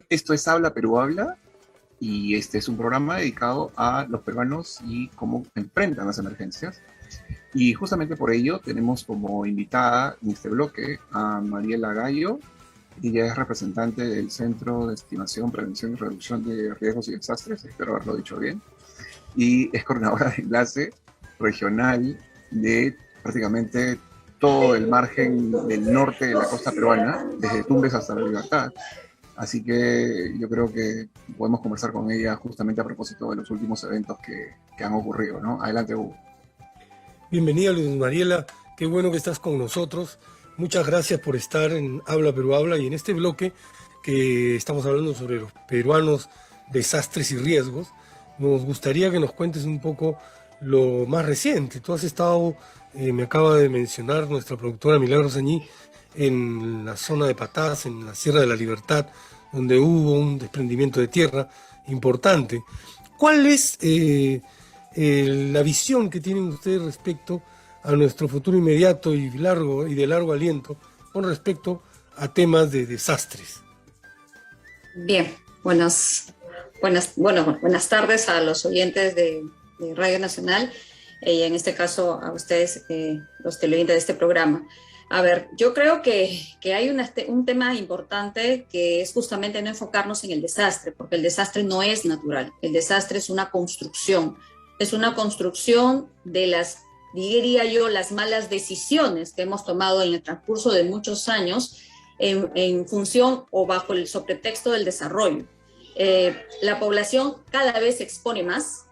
Esto es Habla Perú Habla y este es un programa dedicado a los peruanos y cómo enfrentan las emergencias. Y justamente por ello tenemos como invitada en este bloque a Mariela Gallo. Ella es representante del Centro de Estimación, Prevención y Reducción de Riesgos y Desastres, espero haberlo dicho bien, y es coordinadora de enlace regional de prácticamente todo el margen del norte de la costa peruana, desde Tumbes hasta La Libertad. Así que yo creo que podemos conversar con ella justamente a propósito de los últimos eventos que han ocurrido, ¿no? Adelante, Hugo. Bienvenida, Luz Mariela. Qué bueno que estás con nosotros. Muchas gracias por estar en Habla Perú Habla y en este bloque que estamos hablando sobre los peruanos, desastres y riesgos. Nos gustaría que nos cuentes un poco lo más reciente. Tú has estado, me acaba de mencionar nuestra productora Milagros Añí, en la zona de Patás, en la Sierra de la Libertad, donde hubo un desprendimiento de tierra importante. ¿Cuál es la visión que tienen ustedes respecto a nuestro futuro inmediato y de largo aliento con respecto a temas de desastres? Bien, buenas tardes a los oyentes de Radio Nacional y en este caso a ustedes, los televidentes de este programa. A ver, yo creo que hay un tema importante que es justamente no enfocarnos en el desastre, porque el desastre no es natural, el desastre es una construcción de las, diría yo, las malas decisiones que hemos tomado en el transcurso de muchos años en función o bajo el sobretexto del desarrollo. La población cada vez se expone más,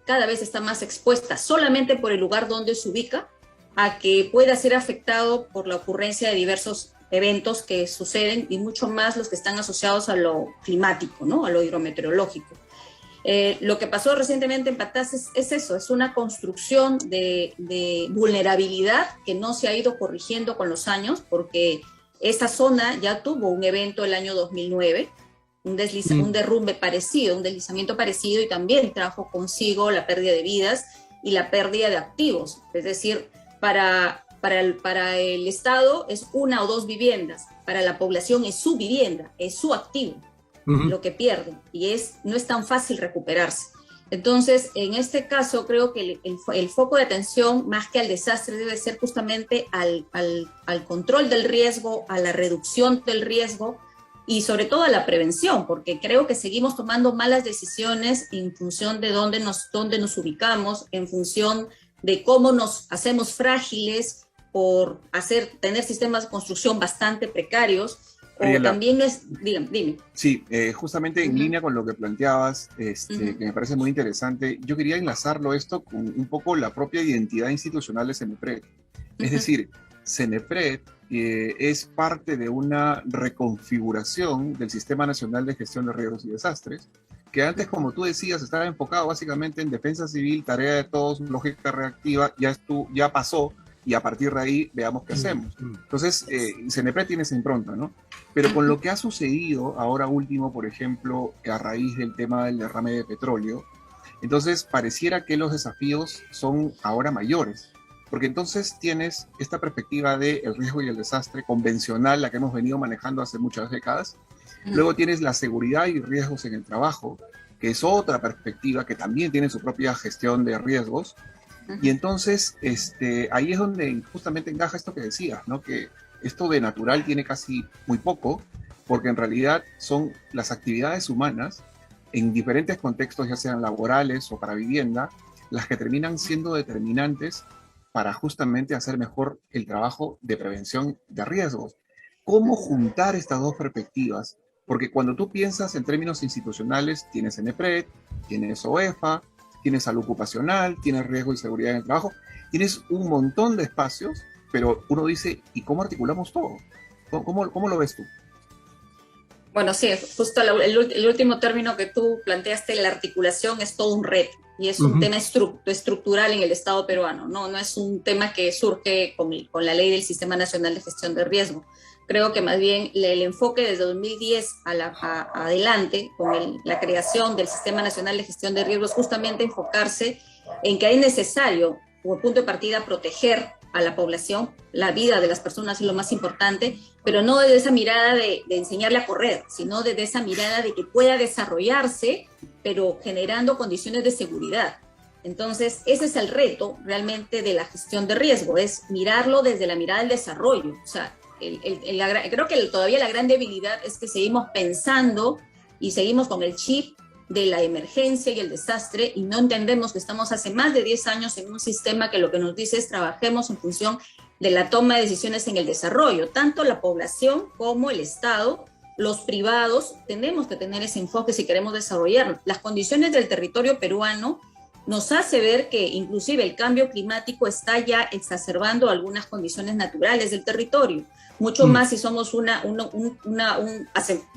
cada vez está más expuesta solamente por el lugar donde se ubica a que pueda ser afectado por la ocurrencia de diversos eventos que suceden y mucho más los que están asociados a lo climático, ¿no? A lo hidrometeorológico. Lo que pasó recientemente en Patás es eso, es una construcción de vulnerabilidad que no se ha ido corrigiendo con los años, porque esa zona ya tuvo un evento el año 2009, un derrumbe parecido, un deslizamiento parecido, y también trajo consigo la pérdida de vidas y la pérdida de activos. Es decir, para el Estado es una o dos viviendas, para la población es su vivienda, es su activo. Lo que pierden, y no es tan fácil recuperarse. Entonces, en este caso, creo que el foco de atención, más que al desastre, debe ser justamente al control del riesgo, a la reducción del riesgo y sobre todo a la prevención, porque creo que seguimos tomando malas decisiones en función de dónde nos ubicamos, en función de cómo nos hacemos frágiles por tener sistemas de construcción bastante precarios. Mariela, también dime. Sí, justamente en línea con lo que planteabas, que me parece muy interesante, yo quería enlazarlo esto con un poco la propia identidad institucional de CENEPRED. Es decir, CENEPRED es parte de una reconfiguración del Sistema Nacional de Gestión de Riesgos y Desastres, que antes, como tú decías, estaba enfocado básicamente en defensa civil, tarea de todos, lógica reactiva, ya pasó, y a partir de ahí veamos qué hacemos. Entonces, CENEPRED tiene esa impronta, ¿no? Pero con lo que ha sucedido ahora último, por ejemplo, a raíz del tema del derrame de petróleo, entonces pareciera que los desafíos son ahora mayores, porque entonces tienes esta perspectiva del riesgo y el desastre convencional, la que hemos venido manejando hace muchas décadas. Luego tienes la seguridad y riesgos en el trabajo, que es otra perspectiva que también tiene su propia gestión de riesgos. Y entonces ahí es donde justamente encaja esto que decías, ¿no? Que esto de natural tiene casi muy poco, porque en realidad son las actividades humanas en diferentes contextos, ya sean laborales o para vivienda, las que terminan siendo determinantes para justamente hacer mejor el trabajo de prevención de riesgos. ¿Cómo juntar estas dos perspectivas? Porque cuando tú piensas en términos institucionales, tienes CENEPRED, tienes OEFA, tienes salud ocupacional, tienes riesgo y seguridad en el trabajo, tienes un montón de espacios, pero uno dice, ¿y cómo articulamos todo? ¿Cómo lo ves tú? Bueno, sí, justo el último término que tú planteaste, la articulación, es todo un reto y es un tema estructural en el Estado peruano, no es un tema que surge con la ley del Sistema Nacional de Gestión de Riesgo. Creo que más bien el enfoque desde 2010 adelante, con la creación del Sistema Nacional de Gestión de Riesgos, justamente enfocarse en que es necesario, como punto de partida, proteger a la población, la vida de las personas es lo más importante, pero no desde esa mirada de enseñarle a correr, sino desde esa mirada de que pueda desarrollarse, pero generando condiciones de seguridad. Entonces, ese es el reto realmente de la gestión de riesgo, es mirarlo desde la mirada del desarrollo. O sea, creo que todavía la gran debilidad es que seguimos pensando y seguimos con el chip de la emergencia y el desastre, y no entendemos que estamos hace más de 10 años en un sistema que lo que nos dice es trabajemos en función de la toma de decisiones en el desarrollo. Tanto la población como el Estado, los privados, tenemos que tener ese enfoque si queremos desarrollar. Las condiciones del territorio peruano nos hace ver que inclusive el cambio climático está ya exacerbando algunas condiciones naturales del territorio. Mucho más si somos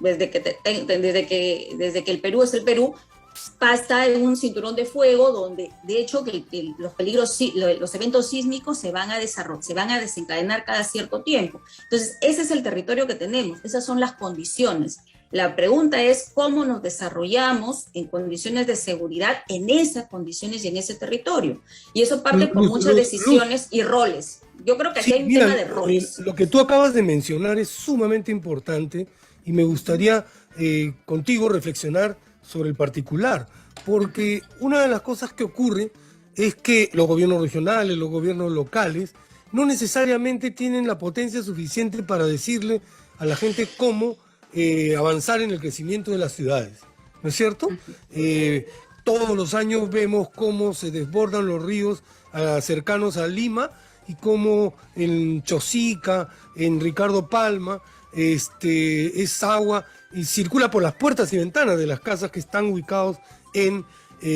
desde que el Perú es el Perú, está en un cinturón de fuego donde, de hecho, los eventos sísmicos se van a desencadenar cada cierto tiempo. Entonces, ese es el territorio que tenemos, esas son las condiciones. La pregunta es cómo nos desarrollamos en condiciones de seguridad en esas condiciones y en ese territorio. Y eso parte por muchas decisiones y roles. Yo creo que aquí hay un tema de roles. Lo que tú acabas de mencionar es sumamente importante y me gustaría contigo reflexionar sobre el particular, porque una de las cosas que ocurre es que los gobiernos regionales, los gobiernos locales, no necesariamente tienen la potencia suficiente para decirle a la gente cómo avanzar en el crecimiento de las ciudades, ¿no es cierto? Todos los años vemos cómo se desbordan los ríos cercanos a Lima y cómo en Chosica, en Ricardo Palma, es agua y circula por las puertas y ventanas de las casas que están ubicados en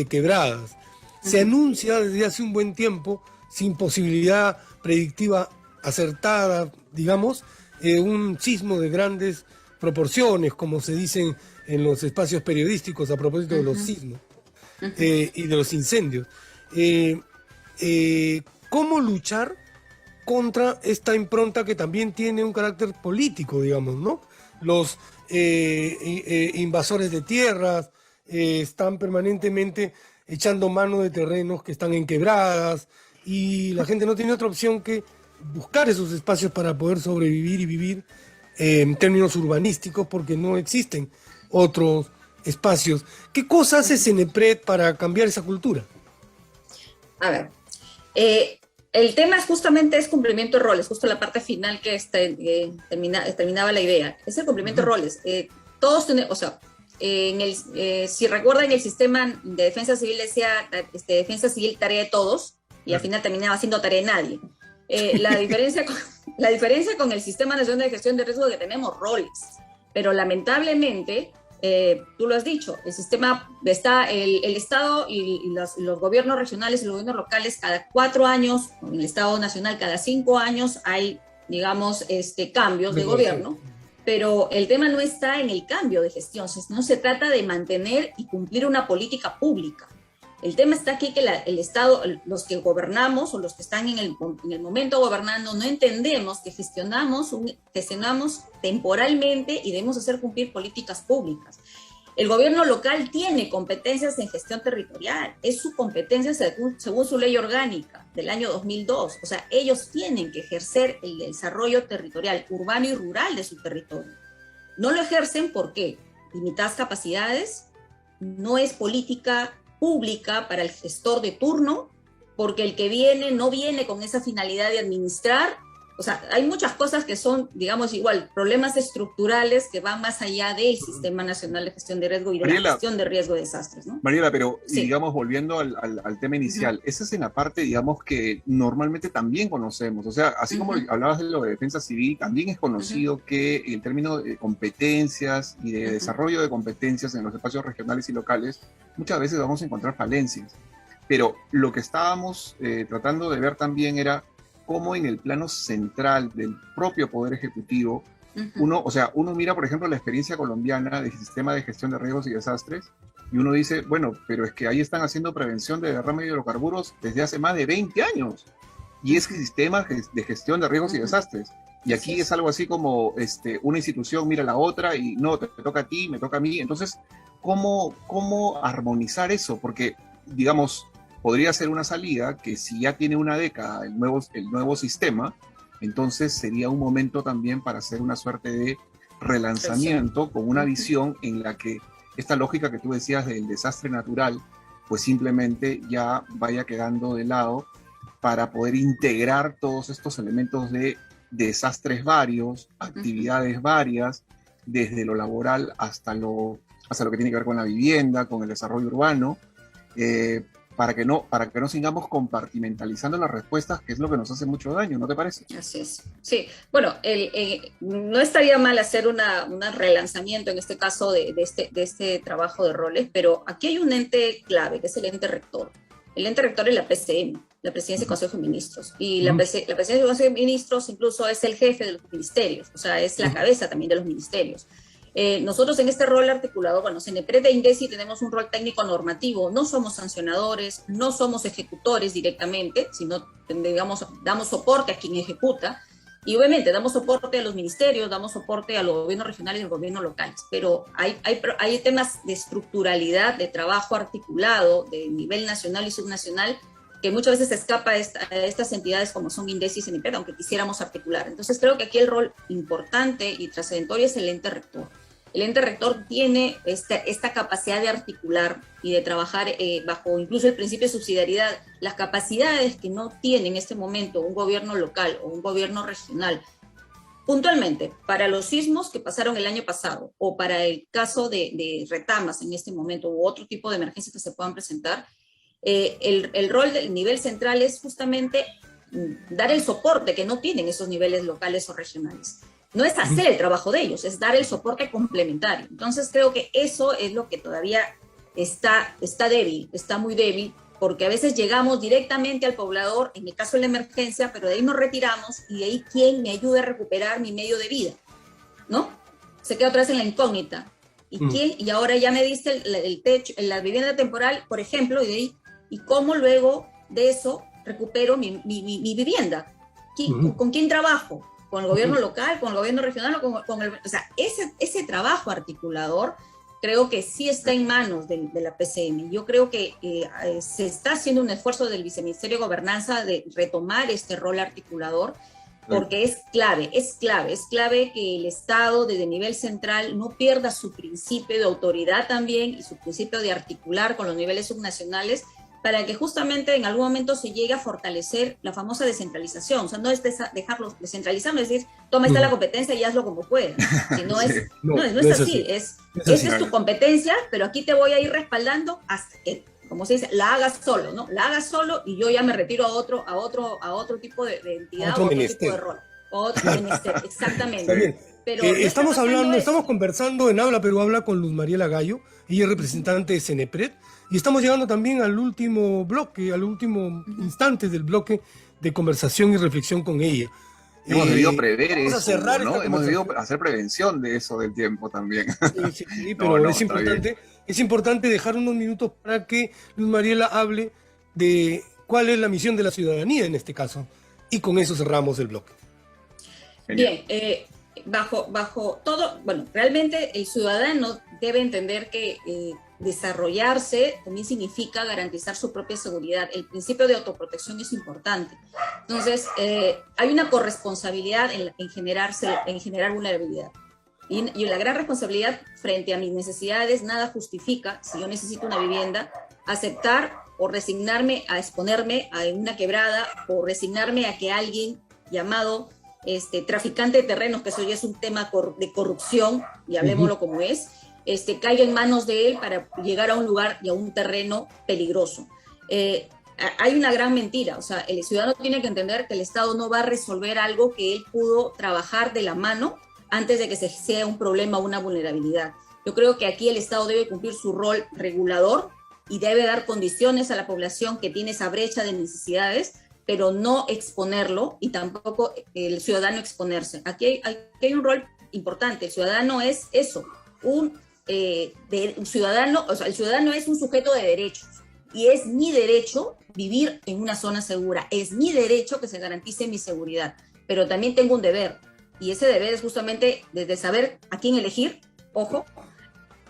quebradas. Se anuncia desde hace un buen tiempo, sin posibilidad predictiva acertada, digamos, un sismo de grandes proporciones, como se dicen en los espacios periodísticos a propósito de los sismos y de los incendios. ¿Cómo luchar contra esta impronta que también tiene un carácter político, digamos, ¿no? Los invasores de tierras están permanentemente echando mano de terrenos que están en quebradas y la gente no tiene otra opción que buscar esos espacios para poder sobrevivir y vivir en términos urbanísticos porque no existen otros espacios. ¿Qué cosa hace CENEPRED para cambiar esa cultura? A ver, el tema es cumplimiento de roles, justo la parte final que terminaba la idea, es el cumplimiento de roles. Todos tenemos, o sea, si recuerdan el sistema de defensa civil decía defensa civil tarea de todos y al final terminaba siendo tarea de nadie. La diferencia con el Sistema Nacional de Gestión de Riesgo es que tenemos roles, pero lamentablemente, tú lo has dicho, el sistema está, el Estado y los gobiernos regionales y los gobiernos locales cada 4 años, en el Estado Nacional cada 5 años hay, digamos, cambios de gobierno, pero el tema no está en el cambio de gestión, no se trata de mantener y cumplir una política pública. El tema está aquí que el Estado, los que gobernamos o los que están en el momento gobernando, no entendemos que gestionamos temporalmente y debemos hacer cumplir políticas públicas. El gobierno local tiene competencias en gestión territorial, es su competencia según su ley orgánica del año 2002. O sea, ellos tienen que ejercer el desarrollo territorial urbano y rural de su territorio. No lo ejercen porque limitadas capacidades, no es política pública para el gestor de turno, porque el que viene no viene con esa finalidad de administrar. O sea, hay muchas cosas que son, digamos, igual, problemas estructurales que van más allá del Sistema Nacional de Gestión de Riesgo y de la gestión de riesgo de desastres, ¿no? Mariela, pero sí, digamos, volviendo al tema inicial, esa es en la parte, digamos, que normalmente también conocemos. O sea, así como hablabas de lo de defensa civil, también es conocido que el término de competencias y de desarrollo de competencias en los espacios regionales y locales, muchas veces vamos a encontrar falencias. Pero lo que estábamos tratando de ver también era cómo en el plano central del propio Poder Ejecutivo, uno mira, por ejemplo, la experiencia colombiana del sistema de gestión de riesgos y desastres, y uno dice, bueno, pero es que ahí están haciendo prevención de derrame de hidrocarburos desde hace más de 20 años, y es el sistema de gestión de riesgos y desastres. Y aquí es algo así como una institución mira a la otra y no, te toca a ti, me toca a mí. Entonces, ¿cómo armonizar eso? Porque, digamos, podría ser una salida que si ya tiene una década el nuevo sistema, entonces sería un momento también para hacer una suerte de relanzamiento con una visión en la que esta lógica que tú decías del desastre natural, pues simplemente ya vaya quedando de lado para poder integrar todos estos elementos de desastres varios, actividades varias, desde lo laboral hasta lo que tiene que ver con la vivienda, con el desarrollo urbano, para que no sigamos compartimentalizando las respuestas, que es lo que nos hace mucho daño, ¿no te parece? Así es. Sí, bueno, no estaría mal hacer un relanzamiento en este caso de este trabajo de roles, pero aquí hay un ente clave, que es el ente rector. El ente rector es la PCM, la Presidencia del Consejo de Ministros, y la Presidencia del Consejo de Ministros incluso es el jefe de los ministerios, o sea, es la cabeza también de los ministerios. Nosotros en este rol articulador, bueno, CENEPRED e INDECI tenemos un rol técnico normativo, no somos sancionadores, no somos ejecutores directamente, sino, digamos, damos soporte a quien ejecuta, y obviamente damos soporte a los ministerios, damos soporte a los gobiernos regionales y a los gobiernos locales, pero hay temas de estructuralidad, de trabajo articulado, de nivel nacional y subnacional, que muchas veces escapa a estas entidades como son INDECI y CENEPRED, aunque quisiéramos articular. Entonces creo que aquí el rol importante y trascendentorio es el ente rector. El ente rector tiene esta capacidad de articular y de trabajar bajo incluso el principio de subsidiariedad, las capacidades que no tiene en este momento un gobierno local o un gobierno regional. Puntualmente, para los sismos que pasaron el año pasado o para el caso de retamas en este momento u otro tipo de emergencias que se puedan presentar, el rol del nivel central es justamente dar el soporte que no tienen esos niveles locales o regionales. No es hacer el trabajo de ellos, es dar el soporte complementario. Entonces creo que eso es lo que todavía está débil, está muy débil, porque a veces llegamos directamente al poblador, en el caso de la emergencia, pero de ahí nos retiramos y de ahí ¿quién me ayuda a recuperar mi medio de vida? ¿No? Se queda otra vez en la incógnita. ¿Y quién? Y ahora ya me diste el techo, la vivienda temporal, por ejemplo, y de ahí, ¿y cómo luego de eso recupero mi vivienda? ¿Con quién trabajo? ¿Con el gobierno local, con el gobierno regional o sea, ese trabajo articulador creo que sí está en manos de la PCM. Yo creo que se está haciendo un esfuerzo del Viceministerio de Gobernanza de retomar este rol articulador, porque es clave que el Estado desde nivel central no pierda su principio de autoridad también y su principio de articular con los niveles subnacionales, para que justamente en algún momento se llegue a fortalecer la famosa descentralización. O sea, no es dejarlos descentralizar, no es decir, toma esta la competencia y hazlo como puedas. No es así. Esta es tu competencia, pero aquí te voy a ir respaldando hasta que, como se dice, la hagas solo, ¿no? La hagas solo y yo ya me retiro a otro tipo de entidad, a otro tipo de rol. Otro ministerio, exactamente. Está bien. Pero estamos conversando en Habla Perú Habla con Luz Mariela Gallo, ella es representante de CENEPRED, y estamos llegando también al último bloque, al último instante del bloque de conversación y reflexión con ella. Hemos debido prever eso, ¿no? Hemos debido hacer prevención de eso del tiempo también. Sí, pero es importante dejar unos minutos para que Luz Mariela hable de cuál es la misión de la ciudadanía en este caso, y con eso cerramos el bloque. Bien, bajo todo, bueno, realmente el ciudadano debe entender que desarrollarse también significa garantizar su propia seguridad. El principio de autoprotección es importante. Entonces, hay una corresponsabilidad en generar vulnerabilidad. Y la gran responsabilidad frente a mis necesidades, nada justifica, si yo necesito una vivienda, aceptar o resignarme a exponerme a una quebrada o resignarme a que alguien llamado traficante de terrenos, que eso ya es un tema de corrupción, y hablemoslo como es, caiga en manos de él para llegar a un lugar y a un terreno peligroso. Hay una gran mentira, o sea, el ciudadano tiene que entender que el Estado no va a resolver algo que él pudo trabajar de la mano antes de que sea un problema o una vulnerabilidad. Yo creo que aquí el Estado debe cumplir su rol regulador y debe dar condiciones a la población que tiene esa brecha de necesidades, pero no exponerlo y tampoco el ciudadano exponerse. Aquí hay un rol importante. El ciudadano es eso, un ciudadano, o sea, el ciudadano es un sujeto de derechos y es mi derecho vivir en una zona segura, es mi derecho que se garantice mi seguridad, pero también tengo un deber, y ese deber es justamente desde saber a quién elegir, ojo,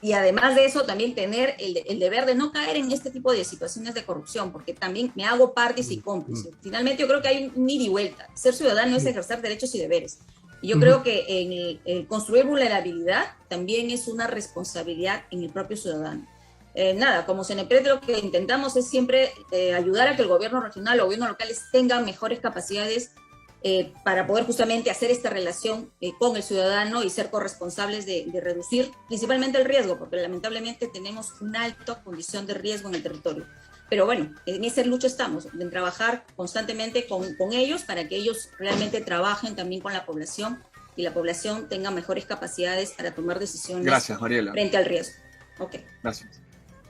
y además de eso también tener el deber de no caer en este tipo de situaciones de corrupción, porque también me hago partícipe y cómplice. Finalmente yo creo que hay un ida y vuelta. Ser ciudadano es ejercer derechos y deberes. Y yo creo que en el construir vulnerabilidad también es una responsabilidad en el propio ciudadano. Como CNPRED lo que intentamos es siempre ayudar a que el gobierno regional o gobiernos locales tengan mejores capacidades para poder justamente hacer esta relación con el ciudadano y ser corresponsables de reducir principalmente el riesgo, porque lamentablemente tenemos una alta condición de riesgo en el territorio. Pero bueno, en esa lucha estamos, en trabajar constantemente con ellos para que ellos realmente trabajen también con la población y la población tenga mejores capacidades para tomar decisiones. Gracias, Mariela. Frente al riesgo. Okay. Gracias.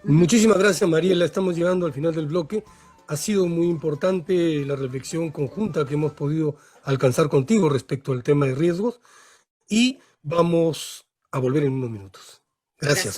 Muchísimas gracias, Mariela. Estamos llegando al final del bloque. Ha sido muy importante la reflexión conjunta que hemos podido alcanzar contigo respecto al tema de riesgos y vamos a volver en unos minutos. Gracias.